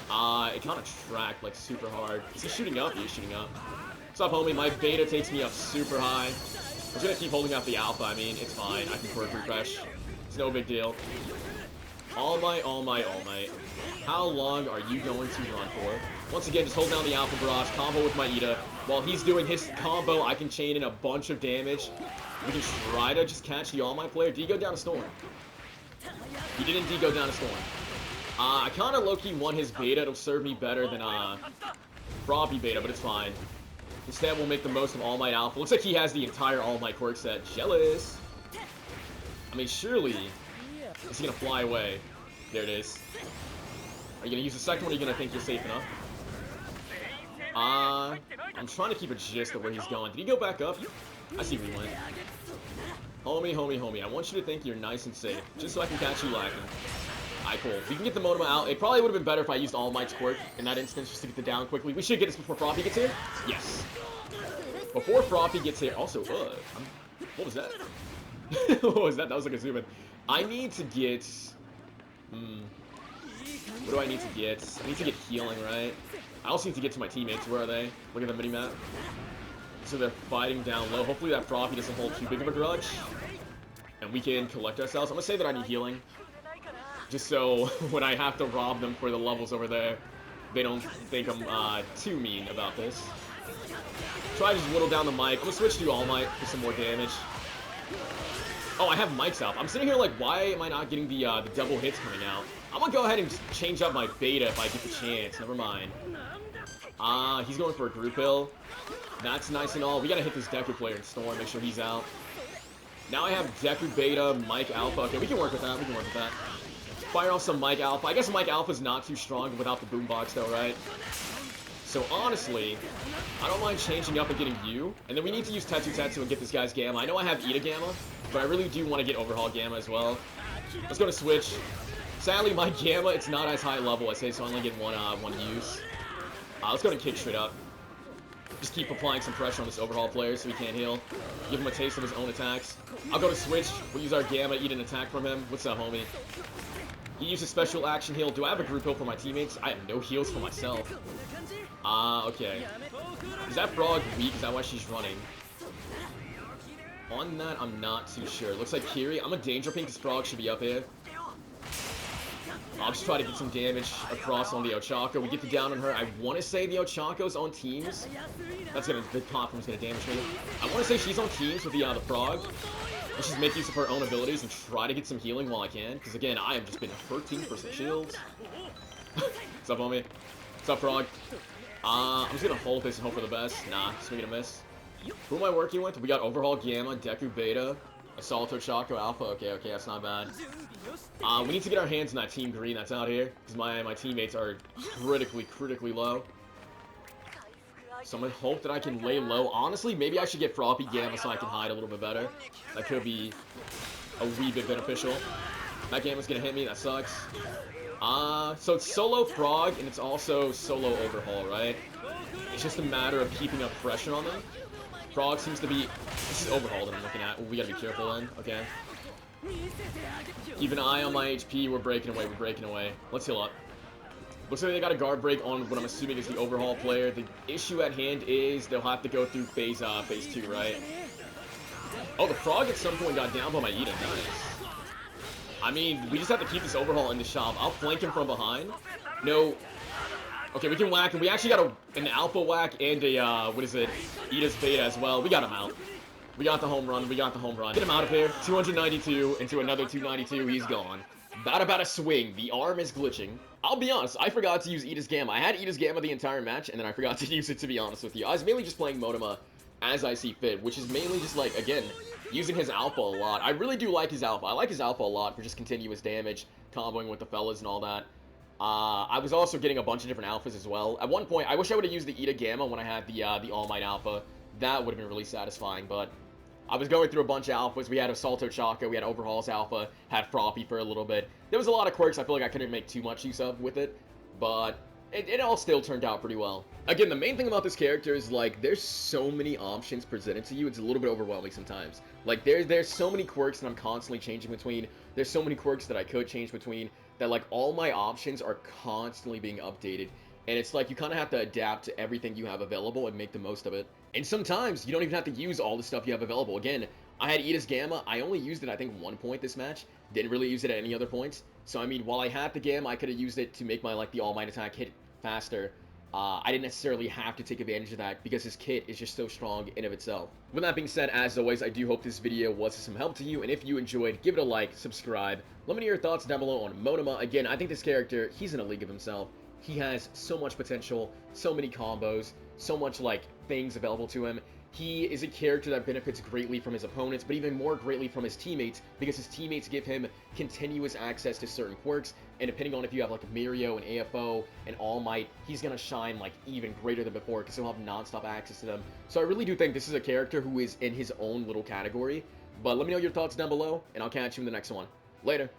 It kind of tracked like super hard. Is he shooting up? He is shooting up. What's up, homie? My beta takes me up super high. I'm gonna keep holding out the alpha. I mean, it's fine. I can quirk refresh. It's no big deal. All Might, All Might, All Might. How long are you going to run for? Once again, just hold down the Alpha Barrage, combo with my Iida. While he's doing his combo, I can chain in a bunch of damage. We can try to just catch the All Might player. Did he go down a Storm? He didn't indeed go down a Storm. I kind of low-key won his beta. It'll serve me better than Froppy beta, but it's fine. Instead, we'll make the most of All Might Alpha. Looks like he has the entire All Might quirk set. Jealous. I mean, surely... Is he gonna fly away? There it is. Are you gonna use the second one, or are you gonna think you're safe enough? I'm trying to keep a gist of where he's going. Did he go back up? I see where he went. Homie, homie, homie. I want you to think you're nice and safe, just so I can catch you lacking. Alright, cool. We can get the Monoma out. It probably would have been better if I used All Might's quirk in that instance, just to get the down quickly. We should get this before Froppy gets here. Yes. Before Froppy gets here. Also, what was that? What was that? That was like a zoom in. I need to get... What do I need to get? I need to get healing, right? I also need to get to my teammates. Where are they? Look at the mini-map. So they're fighting down low. Hopefully that Froppy doesn't hold too big of a grudge. And we can collect ourselves. I'm gonna say that I need healing. Just so when I have to rob them for the levels over there, they don't think I'm too mean about this. Try to just whittle down the mic. I'm gonna switch to All Might for some more damage. Oh, I have Mike's out. I'm sitting here like, why am I not getting the double hits coming out? I'm gonna go ahead and change up my beta if I get the chance. Never mind. He's going for a group hill. That's nice and all. We gotta hit this Deku player in Storm, make sure he's out. Now I have Deku beta, Mike alpha. Okay, we can work with that. We can work with that. Fire off some Mike alpha. I guess Mike alpha's not too strong without the boombox though, right? So honestly, I don't mind changing up and getting you. And then we need to use Tetsu and get this guy's Gamma. I know I have Iida Gamma, but I really do want to get Overhaul Gamma as well. Let's go to Switch. Sadly, my Gamma, it's not as high level, I say, so I only get one use. Let's go to Kick straight up. Just keep applying some pressure on this Overhaul player so he can't heal. Give him a taste of his own attacks. I'll go to Switch. We'll use our Gamma, eat an attack from him. What's up, homie? He uses special action heal. Do I have a group heal for my teammates? I have no heals for myself. Okay. Is that frog weak? Is that why she's running? On that, I'm not too sure. Looks like Kiri. I'm a danger ping because frog should be up here. I'll just try to get some damage across on the Ochako. We get the down on her. I want to say the Ochako's on teams. That's gonna, the platform's gonna damage me. I want to say she's on teams with the frog. Let's just make use of her own abilities and try to get some healing while I can. Because again, I have just been 13% shields. What's up, homie? What's up, frog? I'm just gonna hold this and hope for the best. Nah, swing and a miss. Who am I working with? We got Overhaul, Gamma, Deku, Beta, Assault, Ochako, Alpha. Okay, that's not bad. We need to get our hands on that Team Green that's out here. Because my teammates are critically low. So I'm gonna hope that I can lay low. Honestly, maybe I should get Froppy, Gamma so I can hide a little bit better. That could be a wee bit beneficial. That Gamma's gonna hit me, that sucks. So it's solo Frog, and it's also solo Overhaul, right? It's just a matter of keeping up pressure on them. Frog seems to be... This is Overhaul that I'm looking at. Ooh, we gotta be careful then. Okay. Keep an eye on my HP. We're breaking away. Let's heal up. Looks like they got a guard break on what I'm assuming is the Overhaul player. The issue at hand is they'll have to go through phase 2, right? Oh, the Frog at some point got down by my Iida. Nice. I mean, we just have to keep this Overhaul in the shop. I'll flank him from behind. No. Okay, we can whack him. We actually got an Alpha whack and a, what is it? Iida's Beta as well. We got him out. We got the home run. Get him out of here. 292 into another 292. He's gone. About a swing. The arm is glitching. I'll be honest, I forgot to use Iida's Gamma. I had Iida's Gamma the entire match, and then I forgot to use it, to be honest with you. I was mainly just playing Monoma as I see fit, which is mainly just, like, again, using his Alpha a lot. I really do like his Alpha. I like his Alpha a lot for just continuous damage, comboing with the fellas and all that. I was also getting a bunch of different Alphas as well. At one point, I wish I would have used the Iida Gamma when I had the All Might Alpha. That would have been really satisfying, but I was going through a bunch of Alphas. We had Assault Ochako, we had Overhaul's Alpha, had Froppy for a little bit. There was a lot of quirks I feel like I couldn't make too much use of with it, but it all still turned out pretty well. Again, the main thing about this character is, like, there's so many options presented to you, it's a little bit overwhelming sometimes. Like, there's so many quirks that I'm constantly changing between, there's so many quirks that I could change between, that, like, all my options are constantly being updated. And it's like, you kind of have to adapt to everything you have available and make the most of it. And sometimes, you don't even have to use all the stuff you have available. Again, I had Iida's Gamma. I only used it, I think, 1 point this match. Didn't really use it at any other points. So, I mean, while I had the Gamma, I could have used it to make my, like, the All Might attack hit faster. I didn't necessarily have to take advantage of that because his kit is just so strong in of itself. With that being said, as always, I do hope this video was some help to you. And if you enjoyed, give it a like, subscribe. Let me know your thoughts down below on Monoma. Again, I think this character, he's in a league of himself. He has so much potential, so many combos, so much, like, things available to him. He is a character that benefits greatly from his opponents, but even more greatly from his teammates, because his teammates give him continuous access to certain quirks, and depending on if you have, like, Mirio and AFO and All Might, he's gonna shine, like, even greater than before, because he'll have non-stop access to them. So I really do think this is a character who is in his own little category, but let me know your thoughts down below, and I'll catch you in the next one. Later.